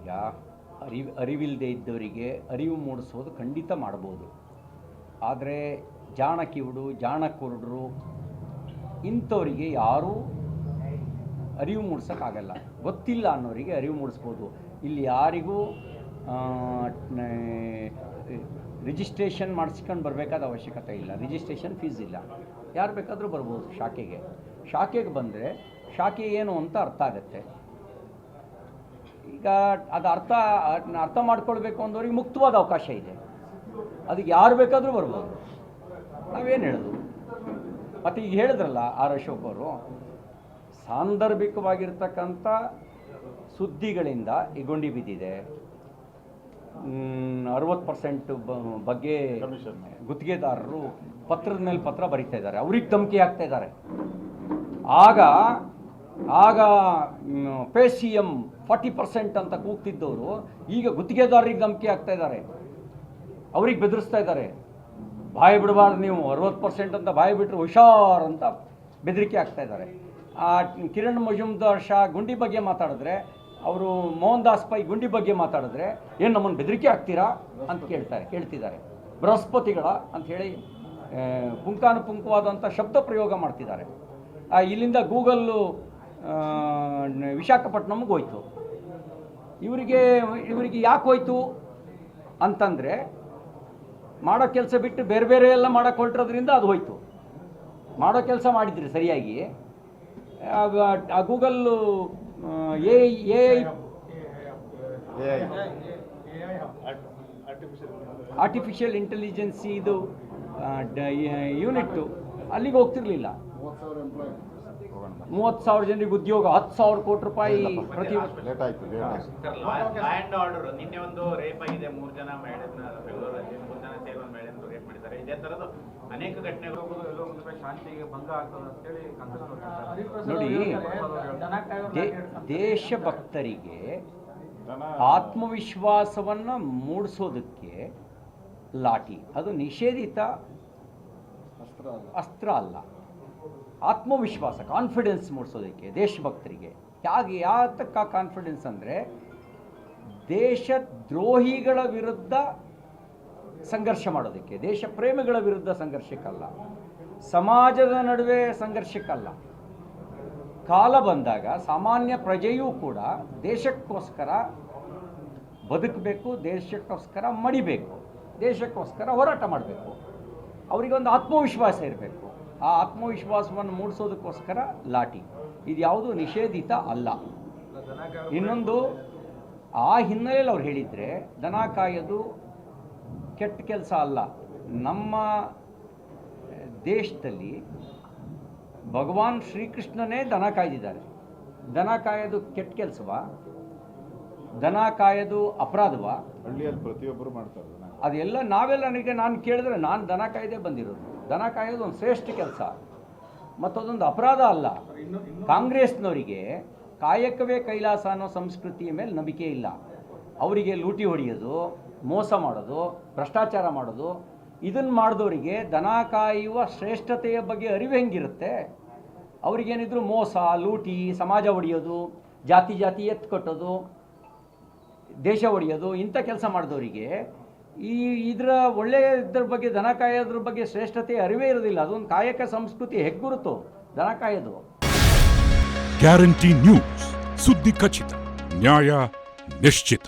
ಈಗ ಅರಿವಿಲ್ಲದೆ ಇದ್ದವರಿಗೆ ಅರಿವು ಮೂಡಿಸೋದು ಖಂಡಿತ ಮಾಡ್ಬೋದು. ಆದರೆ ಜಾಣ ಕಿವುಡು, ಜಾಣ ಕುರುಡರು ಇಂಥವರಿಗೆ ಯಾರೂ ಅರಿವು ಮೂಡ್ಸೋಕ್ಕಾಗಲ್ಲ. ಗೊತ್ತಿಲ್ಲ ಅನ್ನೋರಿಗೆ ಅರಿವು ಮೂಡಿಸ್ಬೋದು. ಇಲ್ಲಿ ಯಾರಿಗೂ ರಿಜಿಸ್ಟ್ರೇಷನ್ ಮಾಡಿಸ್ಕೊಂಡು ಬರಬೇಕಾದ ಅವಶ್ಯಕತೆ ಇಲ್ಲ. ರಿಜಿಸ್ಟ್ರೇಷನ್ ಫೀಸ್ ಇಲ್ಲ. ಯಾರು ಬೇಕಾದರೂ ಬರ್ಬೋದು ಶಾಖೆಗೆ ಬಂದರೆ ಶಾಖೆ ಏನು ಅಂತ ಅರ್ಥ ಆಗುತ್ತೆ. ಈಗ ಅದು ಅರ್ಥ ಮಾಡ್ಕೊಳ್ಬೇಕು ಅಂದವ್ರಿಗೆ ಮುಕ್ತವಾದ ಅವಕಾಶ ಇದೆ. ಅದಕ್ಕೆ ಯಾರು ಬೇಕಾದರೂ ಬರ್ಬೋದು. ನಾವೇನು ಹೇಳೋದು? ಮತ್ತು ಈಗ ಹೇಳಿದ್ರಲ್ಲ ಆರ್ ಅಶೋಕ್ ಅವರು, ಸಾಂದರ್ಭಿಕವಾಗಿರ್ತಕ್ಕಂಥ ಸುದ್ದಿಗಳಿಂದ ಈ ಗುಂಡಿ ಬಿದ್ದಿದೆ. 60% ಬಗ್ಗೆ ಗುತ್ತಿಗೆದಾರರು ಪತ್ರದ ಮೇಲೆ ಪತ್ರ ಬರೀತಾ ಇದ್ದಾರೆ, ಅವ್ರಿಗೆ ಧಮಕಿ ಹಾಕ್ತಾ ಇದ್ದಾರೆ. ಆಗ ಪೇ ಸಿ ಎಂ 40% ಅಂತ ಕೂಗ್ತಿದ್ದವರು ಈಗ ಗುತ್ತಿಗೆದಾರರಿಗೆ ಧಮಕಿ ಹಾಕ್ತಾ ಇದ್ದಾರೆ, ಅವ್ರಿಗೆ ಬೆದರಿಸ್ತಾ ಇದ್ದಾರೆ. ಬಾಯಿ ಬಿಡಬಾರ್ದು ನೀವು, 60% ಅಂತ ಬಾಯಿ ಬಿಟ್ಟರೆ ಹುಷಾರ್ ಅಂತ ಬೆದರಿಕೆ ಆಗ್ತಾ ಇದ್ದಾರೆ. ಕಿರಣ್ ಮಜುಮ್ದಾರ್ ಶಾ ಗುಂಡಿ ಬಗ್ಗೆ ಮಾತಾಡಿದ್ರೆ, ಅವರು ಮೋಹನ್ ದಾಸ್ ಪೈ ಗುಂಡಿ ಬಗ್ಗೆ ಮಾತಾಡಿದ್ರೆ ಏನು ನಮ್ಮನ್ನು ಬೆದರಿಕೆ ಆಗ್ತೀರಾ ಅಂತ ಕೇಳ್ತಿದ್ದಾರೆ. ಬೃಹಸ್ಪತಿಗಳ ಅಂಥೇಳಿ ಪುಂಖಾನುಪುಂಖವಾದಂಥ ಶಬ್ದ ಪ್ರಯೋಗ ಮಾಡ್ತಿದ್ದಾರೆ. ಇಲ್ಲಿಂದ ಗೂಗಲ್ಲು ವಿಶಾಖಪಟ್ಟಣಮ್ಗೆ ಹೋಯ್ತು. ಇವರಿಗೆ ಯಾಕೆ ಹೋಯ್ತು ಅಂತಂದರೆ, ಮಾಡೋ ಕೆಲಸ ಬಿಟ್ಟು ಬೇರೆ ಬೇರೆ ಎಲ್ಲ ಮಾಡೋಕ್ಕೆ ಹೊರಟಿರೋದ್ರಿಂದ ಅದು ಹೋಯ್ತು. ಮಾಡೋ ಕೆಲಸ ಮಾಡಿದ್ರಿ ಸರಿಯಾಗಿ. ಆ ಗೂಗಲ್ಲು ಆರ್ಟಿಫಿಷಿಯಲ್ ಇಂಟೆಲಿಜೆನ್ಸಿ ಇದು ಯೂನಿಟ್ಟು ಅಲ್ಲಿಗೆ ಹೋಗ್ತಿರ್ಲಿಲ್ಲ. 30,000 ಜನರಿಗೆ ಉದ್ಯೋಗ, 10,000 ಕೋಟಿ ರೂಪಾಯಿ ಪ್ರತಿ ನಿನ್ನೆ ಒಂದು ರೇಪ್ ಆಗಿದೆ. 3 ಜನ ಬೆಂಗಳೂರಲ್ಲಿ 3 ಜನ ಸೇರಿ ಒಂದು ಮಹಿಳೆಯನ್ನು ರೇಪ್ ಮಾಡಿದ್ದಾರೆ. ಇದೇ ತರದ್ದು ಅನೇಕ ಘಟನೆಗಳು ಶಾಂತಿಗೆ ಭಂಗ ಆಗ್ತದೆ ಅಂತೇಳಿ ನೋಡಿ. ದೇಶಭಕ್ತರಿಗೆ ಆತ್ಮವಿಶ್ವಾಸವನ್ನು ಮೂಡಿಸೋದಕ್ಕೆ ಲಾಠಿ ಅದು ನಿಷೇಧಿತ ಅಸ್ತ್ರ ಅಲ್ಲ. ಆತ್ಮವಿಶ್ವಾಸ, ಕಾನ್ಫಿಡೆನ್ಸ್ ಮೂಡಿಸೋದಕ್ಕೆ ದೇಶಭಕ್ತರಿಗೆ ಯಾತಕ್ಕ ಕಾನ್ಫಿಡೆನ್ಸ್ ಅಂದರೆ, ದೇಶದ್ರೋಹಿಗಳ ವಿರುದ್ಧ ಸಂಘರ್ಷ ಮಾಡೋದಕ್ಕೆ, ದೇಶ ಪ್ರೇಮಿಗಳ ವಿರುದ್ಧ ಸಂಘರ್ಷಕ್ಕಲ್ಲ, ಸಮಾಜದ ನಡುವೆ ಸಂಘರ್ಷಕ್ಕಲ್ಲ. ಕಾಲ ಬಂದಾಗ ಸಾಮಾನ್ಯ ಪ್ರಜೆಯೂ ಕೂಡ ದೇಶಕ್ಕೋಸ್ಕರ ಬದುಕಬೇಕು, ದೇಶಕ್ಕೋಸ್ಕರ ಮಡಿಬೇಕು, ದೇಶಕ್ಕೋಸ್ಕರ ಹೋರಾಟ ಮಾಡಬೇಕು. ಅವರಿಗೊಂದು ಆತ್ಮವಿಶ್ವಾಸ ಇರಬೇಕು. ಆ ಆತ್ಮವಿಶ್ವಾಸವನ್ನು ಮೂಡಿಸೋದಕ್ಕೋಸ್ಕರ ಲಾಠಿ. ಇದು ಯಾವುದು ನಿಷೇಧಿತ ಅಲ್ಲ. ಇನ್ನೊಂದು, ಆ ಹಿನ್ನೆಲೆಯಲ್ಲಿ ಅವ್ರು ಹೇಳಿದರೆ ದನ ಕಾಯೋದು ಕೆಟ್ಟ ಕೆಲಸ ಅಲ್ಲ. ನಮ್ಮ ದೇಶದಲ್ಲಿ ಭಗವಾನ್ ಶ್ರೀಕೃಷ್ಣನೇ ದನ ಕಾಯ್ದಿದ್ದಾರೆ. ದನ ಕಾಯೋದು ಕೆಟ್ಟ ಕೆಲಸವಾ? ದನ ಕಾಯೋದು ಅಪರಾಧವಾ? ಹಳ್ಳಿಯಲ್ಲಿ ಪ್ರತಿಯೊಬ್ಬರು ಮಾಡ್ತಾರೆ. ಅದೆಲ್ಲ ನಾನು ಕೇಳಿದ್ರೆ ನಾನು ದನ ಕಾಯ್ದೆ ಬಂದಿರೋದು. ದನ ಕಾಯೋದು ಒಂದು ಶ್ರೇಷ್ಠ ಕೆಲಸ, ಮತ್ತದೊಂದು ಅಪರಾಧ ಅಲ್ಲ. ಕಾಂಗ್ರೆಸ್ನವರಿಗೆ ಕಾಯಕವೇ ಕೈಲಾಸ ಅನ್ನೋ ಸಂಸ್ಕೃತಿಯ ಮೇಲೆ ನಂಬಿಕೆ ಇಲ್ಲ. ಅವರಿಗೆ ಲೂಟಿ ಹೊಡೆಯೋದು, ಮೋಸ ಮಾಡೋದು, ಭ್ರಷ್ಟಾಚಾರ ಮಾಡೋದು, ಇದನ್ನು ಮಾಡಿದವರಿಗೆ ದನ ಕಾಯುವ ಶ್ರೇಷ್ಠತೆಯ ಬಗ್ಗೆ ಅರಿವು ಹೆಂಗಿರುತ್ತೆ? ಅವ್ರಿಗೇನಿದ್ರು ಮೋಸ, ಲೂಟಿ, ಸಮಾಜ ಹೊಡೆಯೋದು, ಜಾತಿ ಎತ್ತು ಕಟ್ಟೋದು, ದೇಶ ಹೊಡೆಯೋದು, ಇಂಥ ಕೆಲಸ ಮಾಡಿದವರಿಗೆ ಇದರ ಇದ್ರ ಬಗ್ಗೆ, ದನ ಕಾಯೋದ್ರ ಬಗ್ಗೆ ಶ್ರೇಷ್ಠತೆ ಅರಿವೇ ಇರೋದಿಲ್ಲ. ಅದೊಂದು ಕಾಯಕ ಸಂಸ್ಕೃತಿ ಹೆಗ್ಗುರುತು ದನ ಕಾಯೋದು. ಗ್ಯಾರಂಟಿ ನ್ಯೂಸ್, ಸುದ್ದಿ ಖಚಿತ, ನ್ಯಾಯ ನಿಶ್ಚಿತ.